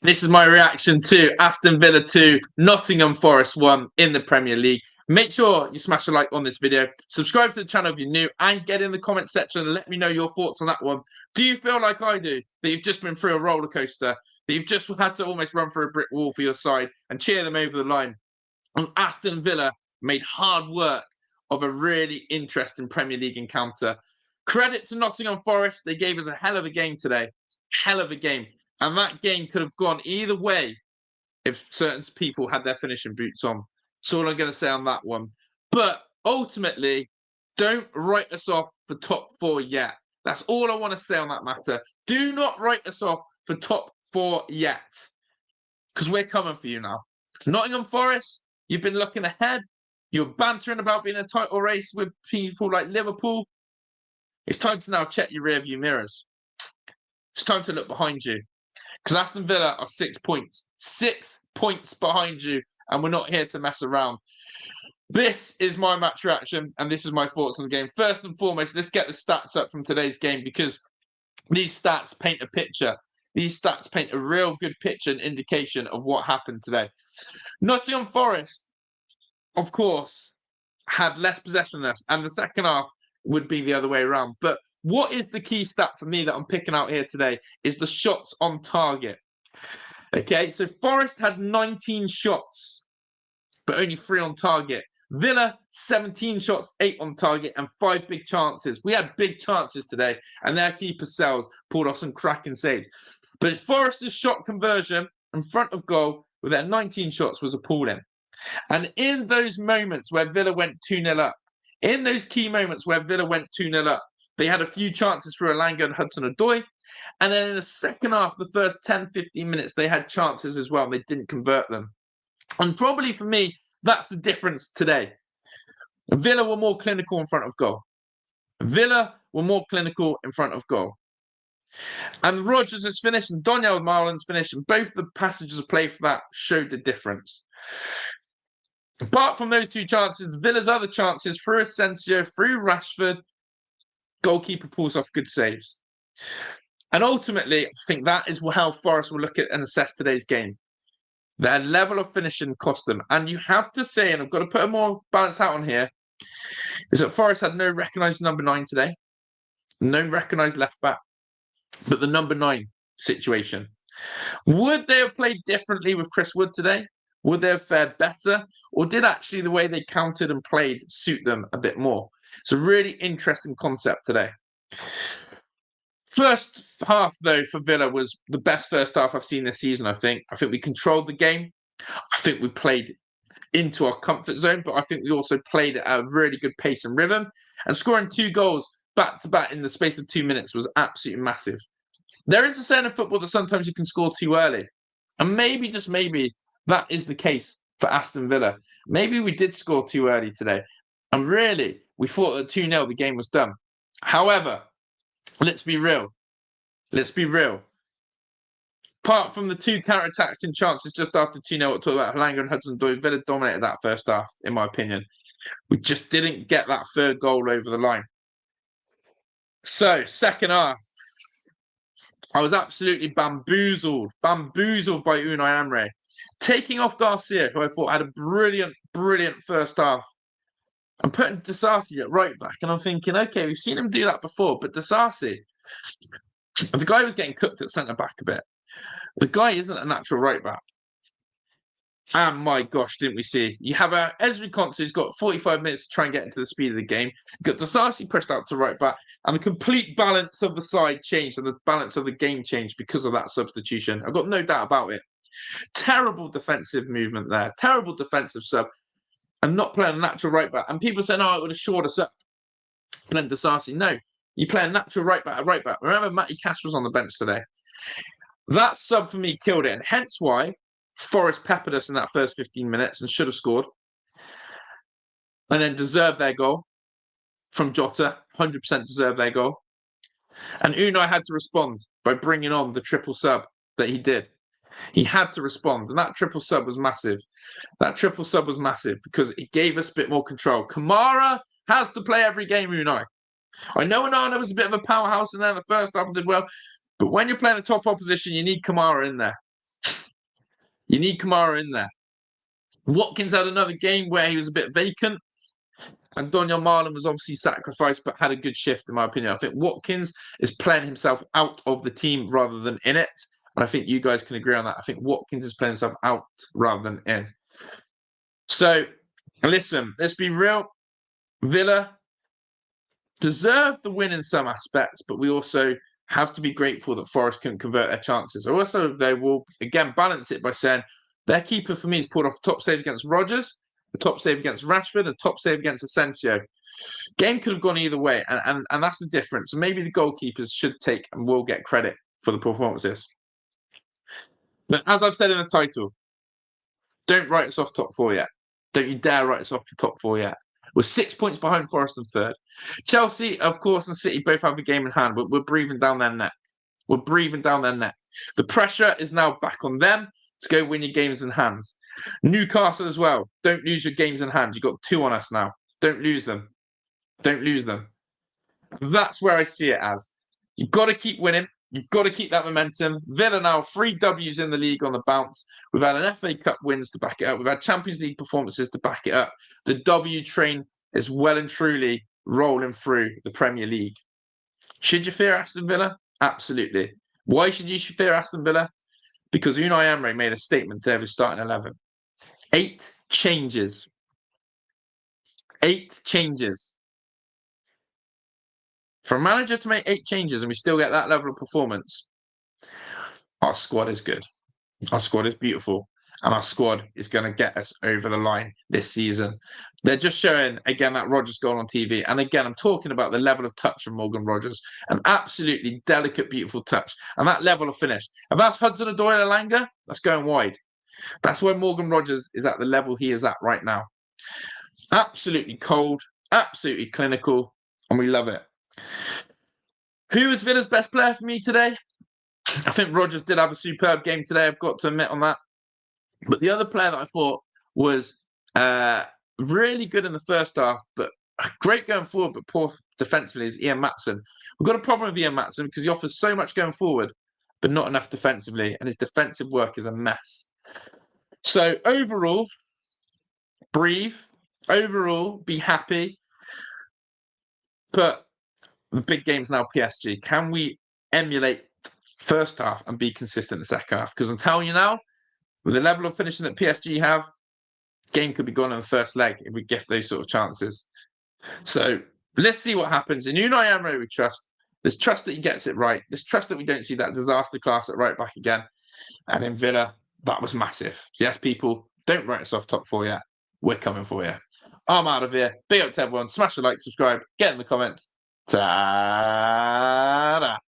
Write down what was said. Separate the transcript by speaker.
Speaker 1: This is my reaction to Aston Villa 2, Nottingham Forest 1 in the Premier League. Make sure you smash a like on this video, subscribe to the channel if you're new, and get in the comment section and let me know your thoughts on that one. Do you feel like I do, that you've just been through a roller coaster, that you've just had to almost run through a brick wall for your side and cheer them over the line? And Aston Villa made hard work of a really interesting Premier League encounter. Credit to Nottingham Forest, they gave us a hell of a game today. Hell of a game. And that game could have gone either way if certain people had their finishing boots on. That's all I'm going to say on that one. But ultimately, don't write us off for top four yet. That's all I want to say on that matter. Do not write us off for top four yet. Because we're coming for you now. Nottingham Forest, you've been looking ahead. You're bantering about being in a title race with people like Liverpool. It's time to now check your rearview mirrors. It's time to look behind you. Because Aston Villa are 6 points. 6 points behind you. And we're not here to mess around. This is my match reaction. And this is my thoughts on the game. First and foremost, let's get the stats up from today's game. Because these stats paint a picture. These stats paint a real good picture and indication of what happened today. Nottingham Forest, of course, had less possession than us. And the second half would be the other way around. But what is the key stat for me that I'm picking out here today is the shots on target. Okay, so Forest had 19 shots, but only 3 on target. Villa, 17 shots, 8 on target, and 5 big chances. We had big chances today, and their keeper Sells pulled off some cracking saves. But Forest's shot conversion in front of goal with their 19 shots was appalling. And in those moments where Villa went 2-0 up, in those key moments where Villa went 2-0 up, they had a few chances for Elanga and Hudson-Odoi. And then in the second half, the first 10, 15 minutes, they had chances as well. And they didn't convert them. And probably for me, that's the difference today. Villa were more clinical in front of goal. Villa were more clinical in front of goal. And Rodgers' finish and Daniel Malen's finish, and both the passages of play for that showed the difference. Apart from those 2 chances, Villa's other chances through Asensio, through Rashford, goalkeeper pulls off good saves. And ultimately, I think that is how Forest will look at and assess today's game. Their level of finishing cost them. And you have to say, and I've got to put a more balanced hat on here, is that Forest had no recognised number 9 today. No recognised left back. But the number 9 situation. Would they have played differently with Chris Wood today? Would they have fared better? Or did actually the way they countered and played suit them a bit more? It's a really interesting concept today. First half, though, for Villa was the best first half I've seen this season, I think. I think we controlled the game. I think we played into our comfort zone, but I think we also played at a really good pace and rhythm. And scoring 2 goals back-to-back in the space of 2 minutes was absolutely massive. There is a saying in football that sometimes you can score too early. And maybe, just maybe, that is the case for Aston Villa. Maybe we did score too early today. And really, we thought that 2-0, the game was done. However, let's be real. Let's be real. Apart from the 2 counter-attacks and chances just after 2-0, I talked about Elanga and Hudson-Odoi, Villa dominated that first half, in my opinion. We just didn't get that third goal over the line. So, second half. I was absolutely bamboozled by Unai Emery. Taking off Garcia, who I thought had a brilliant first half, and putting Disasi at right back. And I'm thinking, okay, we've seen him do that before, but Disasi, the guy was getting cooked at centre back a bit. The guy isn't a natural right back. And my gosh, didn't we see? You have Ezri Konsa who's got 45 minutes to try and get into the speed of the game. You've got Disasi pushed out to right back. And the complete balance of the side changed and the balance of the game changed because of that substitution. I've got no doubt about it. Terrible defensive movement there. Terrible defensive sub. And not playing a natural right back. And people saying, it would have shored us up. Playing Disasi. No. You play a natural right back, Remember, Matty Cash was on the bench today. That sub for me killed it. And hence why Forest peppered us in that first 15 minutes and should have scored. And then deserved their goal from Jota. 100% deserved their goal. And Unai had to respond by bringing on the triple sub that he did. He had to respond. And that triple sub was massive. That triple sub was massive because it gave us a bit more control. Kamara has to play every game, Unai. I know Onana was a bit of a powerhouse in there in the first half and did well. But when you're playing a top opposition, you need Kamara in there. You need Kamara in there. Watkins had another game where he was a bit vacant. And Daniel Malen was obviously sacrificed, but had a good shift, in my opinion. I think Watkins is playing himself out of the team rather than in it. And I think you guys can agree on that. I think Watkins is playing himself out rather than in. So, listen, let's be real. Villa deserve the win in some aspects, but we also have to be grateful that Forest couldn't convert their chances. Also, they will, again, balance it by saying their keeper, for me, has pulled off a top save against Rodgers, a top save against Rashford, a top save against Asensio. Game could have gone either way, and that's the difference. Maybe the goalkeepers should take and will get credit for the performances. But as I've said in the title, don't write us off top four yet. Don't you dare write us off the top four yet. We're 6 points behind Forest in third. Chelsea, of course, and City both have a game in hand, but we're breathing down their neck. We're breathing down their neck. The pressure is now back on them to go win your games in hand. Newcastle as well. Don't lose your games in hand. You've got 2 on us now. Don't lose them. Don't lose them. That's where I see it as. You've got to keep winning. You've got to keep that momentum. Villa now 3 W's in the league on the bounce. We've had an FA Cup wins to back it up. We've had Champions League performances to back it up. The W train is well and truly rolling through the Premier League. Should you fear Aston Villa? Absolutely. Why should you fear Aston Villa? Because Unai Emery made a statement to every starting 11. 8 changes. 8 changes. For a manager to make 8 changes and we still get that level of performance, our squad is good. Our squad is beautiful. And our squad is going to get us over the line this season. They're just showing, again, that Rodgers goal on TV. And again, I'm talking about the level of touch from Morgan Rodgers. An absolutely delicate, beautiful touch. And that level of finish. If that's Hudson-Odoi Elanga, that's going wide. That's where Morgan Rodgers is at the level he is at right now. Absolutely cold, absolutely clinical, and we love it. Who was Villa's best player for me today? I think Rodgers did have a superb game today. I've got to admit on that. But the other player that I thought was really good in the first half, but great going forward, but poor defensively is Ian Maatsen. We've got a problem with Ian Maatsen because he offers so much going forward, but not enough defensively, and his defensive work is a mess. So overall, breathe. Overall, be happy. But the big game's now PSG. Can we emulate first half and be consistent in the second half? Because I'm telling you now, with the level of finishing that PSG have, game could be gone in the first leg if we gift those sort of chances. So let's see what happens. In Unai Emery, we trust. There's trust that he gets it right. There's trust that we don't see that disaster class at right back again. And in Villa, that was massive. Yes, people, don't write us off top 4 yet. We're coming for you. I'm out of here. Big up to everyone. Smash the like, subscribe, get in the comments. Ta-da!